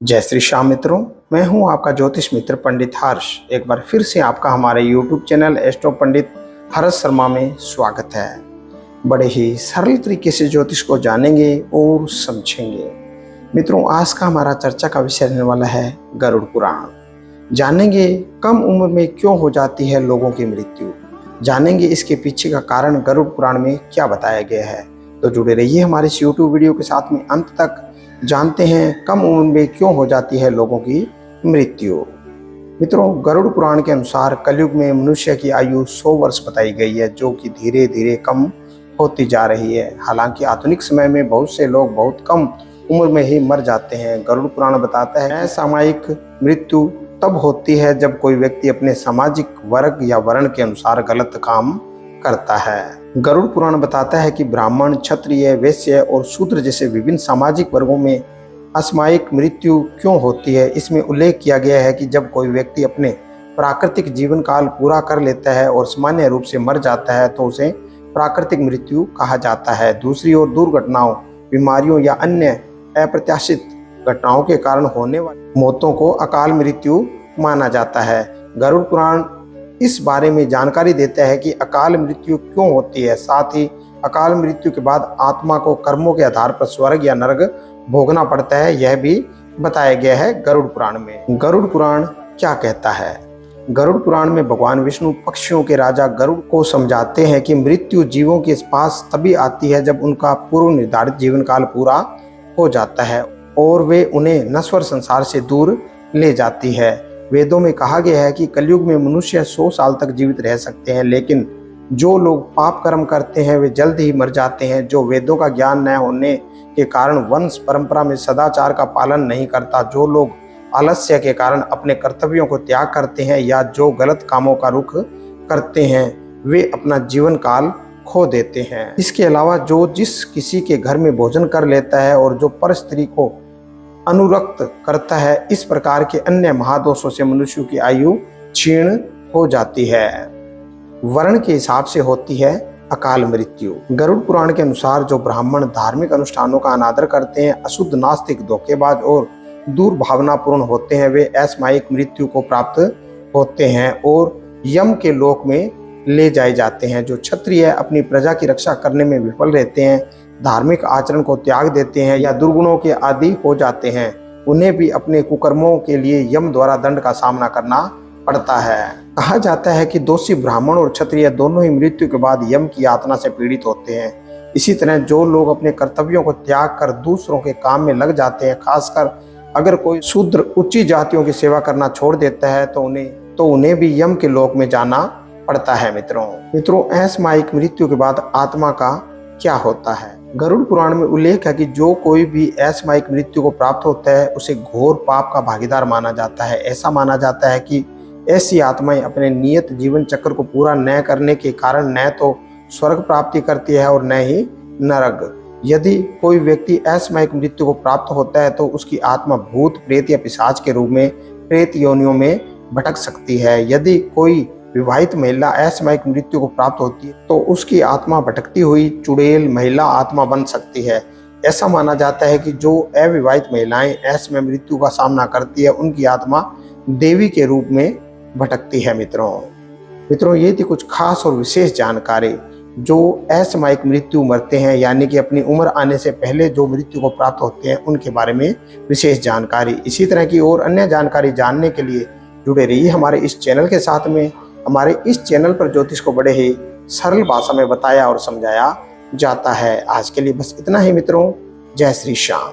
जय श्री श्याम मित्रों। मैं हूं आपका ज्योतिष मित्र पंडित हर्ष। एक बार फिर से आपका हमारे YouTube चैनल एस्ट्रो पंडित हर्ष शर्मा में स्वागत है। बड़े ही सरल तरीके से ज्योतिष को जानेंगे और समझेंगे। मित्रों, आज का हमारा चर्चा का विषय रहने वाला है गरुड़ पुराण। जानेंगे कम उम्र में क्यों हो जाती है लोगों की मृत्यु। जानेंगे इसके पीछे का कारण गरुड़ पुराण में क्या बताया गया है। तो जुड़े रहिए हमारे इस YouTube वीडियो के साथ में अंत तक। जानते हैं कम उम्र में क्यों हो जाती है लोगों की मृत्यु। मित्रों, गरुड़ पुराण के अनुसार कलयुग में मनुष्य की आयु 100 वर्ष बताई गई है, जो कि धीरे धीरे कम होती जा रही है। हालांकि आधुनिक समय में बहुत से लोग बहुत कम उम्र में ही मर जाते हैं। गरुड़ पुराण बताता है सामयिक मृत्यु तब होती है जब कोई व्यक्ति अपने सामाजिक वर्ग या वर्ण के अनुसार गलत काम करता है। गरुड़ पुराण बताता है कि ब्राह्मण, क्षत्रिय, वैश्य और शूद्र जैसे विभिन्न सामाजिक वर्गों में असामयिक मृत्यु क्यों होती है। इसमें उल्लेख किया गया है कि जब कोई व्यक्ति अपने प्राकृतिक जीवन काल पूरा कर लेता है और सामान्य रूप से मर जाता है तो उसे प्राकृतिक मृत्यु कहा जाता है। दूसरी ओर दुर्घटनाओं, बीमारियों या अन्य अप्रत्याशित घटनाओं के कारण होने वाली मौतों को अकाल मृत्यु माना जाता है। गरुड़ पुराण इस बारे में जानकारी देता है कि अकाल मृत्यु क्यों होती है। साथ ही अकाल मृत्यु के बाद आत्मा को कर्मों के आधार पर स्वर्ग या नरक भोगना पड़ता है, यह भी बताया गया है गरुड़ पुराण में। गरुड़ पुराण क्या कहता है? गरुड़ पुराण में भगवान विष्णु पक्षियों के राजा गरुड़ को समझाते हैं कि मृत्यु जीवों के पास तभी आती है जब उनका पूर्व निर्धारित जीवन काल पूरा हो जाता है और वे उन्हें नश्वर संसार से दूर ले जाती है। वेदों में कहा गया है कि कलयुग में मनुष्य 100 साल तक जीवित रह सकते हैं, लेकिन जो लोग पाप कर्म करते हैं वे जल्द ही मर जाते हैं। जो वेदों का ज्ञान न होने के कारण वंश परंपरा में सदाचार का पालन नहीं करता, जो लोग आलस्य के कारण अपने कर्तव्यों को त्याग करते हैं या जो गलत कामों का रुख करते हैं, वे अपना जीवन काल खो देते हैं। इसके अलावा जो जिस किसी के घर में भोजन कर लेता है और जो पर स्त्री को अनुरक्त करता है, इस प्रकार के अन्य महादोषों से मनुष्य की आयु क्षीण हो जाती है। वर्ण के हिसाब से होती है अकाल मृत्यु। गरुड़ पुराण के अनुसार जो ब्राह्मण धार्मिक अनुष्ठानों का अनादर करते हैं, अशुद्ध, नास्तिक, धोखेबाज और दुर्भावनापूर्ण होते हैं, वे असामयिक मृत्यु को प्राप्त होते हैं और यम के लोक में ले जाए जाते हैं। जो क्षत्रिय अपनी प्रजा की रक्षा करने में विफल रहते हैं, धार्मिक आचरण को त्याग देते हैं या दुर्गुणों के आदी हो जाते हैं, उन्हें भी अपने कुकर्मों के लिए यम द्वारा दंड का सामना करना पड़ता है। कहा जाता है कि दोषी ब्राह्मण और क्षत्रिय दोनों ही मृत्यु के बाद यम की यातना से पीड़ित होते हैं। इसी तरह जो लोग अपने कर्तव्यों को त्याग कर दूसरों के काम में लग जाते हैं, खासकर अगर कोई शूद्र उच्च जातियों की सेवा करना छोड़ देता है तो उन्हें भी यम के लोक में जाना पड़ता है। मित्रों, असामयिक मृत्यु के बाद आत्मा का क्या होता है? गरुड़ पुराण में उल्लेख है कि जो कोई भी असामयिक मृत्यु को प्राप्त होता है उसे घोर पाप का भागीदार माना जाता है। ऐसा माना जाता है कि ऐसी आत्माएं अपने नियत जीवन चक्र को पूरा न करने के कारण न तो स्वर्ग प्राप्ति करती है और न ही नरक। यदि कोई व्यक्ति असामयिक मृत्यु को प्राप्त होता है तो उसकी आत्मा भूत, प्रेत या पिशाच के रूप में प्रेत योनियों में भटक सकती है। यदि कोई विवाहित महिला असामयिक मृत्यु को प्राप्त होती है तो उसकी आत्मा भटकती हुई चुड़ैल महिला आत्मा बन सकती है। ऐसा माना जाता है कि जो अविवाहित महिलाएं असामयिक मृत्यु का सामना करती है, उनकी आत्मा देवी के रूप में भटकती है। मित्रों, ये थी कुछ खास और विशेष जानकारी जो असामयिक मृत्यु मरते हैं, यानी कि अपनी उम्र आने से पहले जो मृत्यु को प्राप्त होते हैं, उनके बारे में विशेष जानकारी। इसी तरह की और अन्य जानकारी जानने के लिए जुड़े रहिए हमारे इस चैनल के साथ में। हमारे इस चैनल पर ज्योतिष को बड़े ही सरल भाषा में बताया और समझाया जाता है। आज के लिए बस इतना ही मित्रों। जय श्री श्याम।